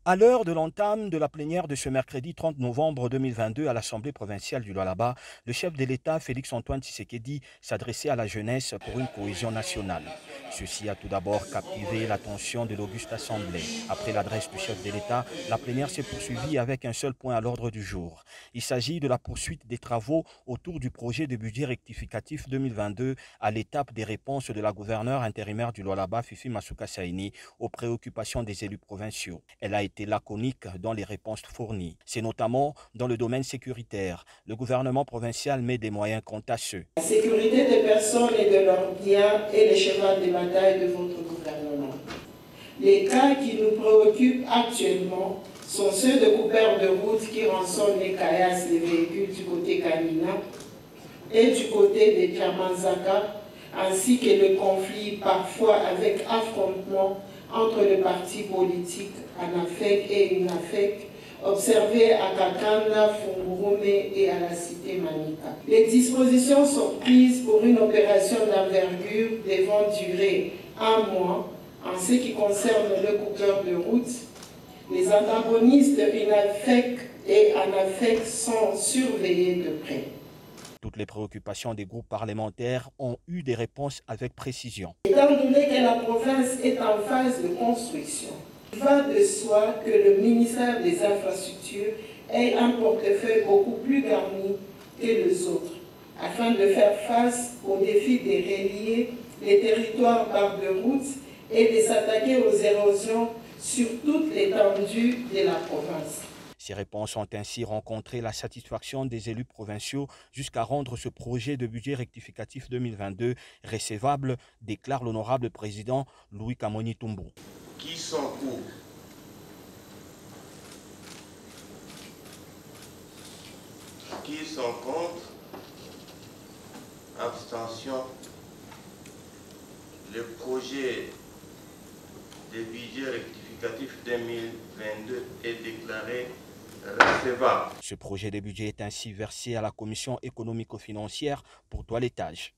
À l'heure de l'entame de la plénière de ce mercredi 30 novembre 2022 à l'Assemblée provinciale du Lualaba, le chef de l'État, Félix-Antoine Tshisekedi, s'adressait à la jeunesse pour une cohésion nationale. Ceci a tout d'abord captivé l'attention de l'auguste Assemblée. Après l'adresse du chef de l'État, la plénière s'est poursuivie avec un seul point à l'ordre du jour. Il s'agit de la poursuite des travaux autour du projet de budget rectificatif 2022 à l'étape des réponses de la gouverneure intérimaire du Lualaba, Fifi Masuka Saini, aux préoccupations des élus provinciaux. Elle a été laconique dans les réponses fournies. C'est notamment dans le domaine sécuritaire. Le gouvernement provincial met des moyens contagieux. La sécurité des personnes et de leurs biens est le cheval de bataille de votre gouvernement. Les cas qui nous préoccupent actuellement sont ceux de coupeurs de route qui rançonnent les caillasses, les véhicules du côté Kanina et du côté des Tiamanzaka, ainsi que le conflit parfois avec affrontement entre le parti politique ANAFEC et UNAFEC, observé à Kakanda, Fungurume et à la cité Manika. Les dispositions sont prises pour une opération d'envergure devant durer un mois en ce qui concerne le coupeur de route. Les antagonistes UNAFEC et ANAFEC sont surveillés de près. Toutes les préoccupations des groupes parlementaires ont eu des réponses avec précision. Étant donné que la province est en phase de construction, il va de soi que le ministère des Infrastructures ait un portefeuille beaucoup plus garni que les autres, afin de faire face au défi de relier les territoires par de route et de s'attaquer aux érosions sur toute l'étendue de la province. Ces réponses ont ainsi rencontré la satisfaction des élus provinciaux jusqu'à rendre ce projet de budget rectificatif 2022 recevable, déclare l'honorable président Louis Kamoni Tumbou. Qui sont pour? Qui sont contre? Abstention. Le projet de budget rectificatif 2022 est déclaré recevable. Ce projet de budget est ainsi versé à la Commission économico-financière pour toilettage.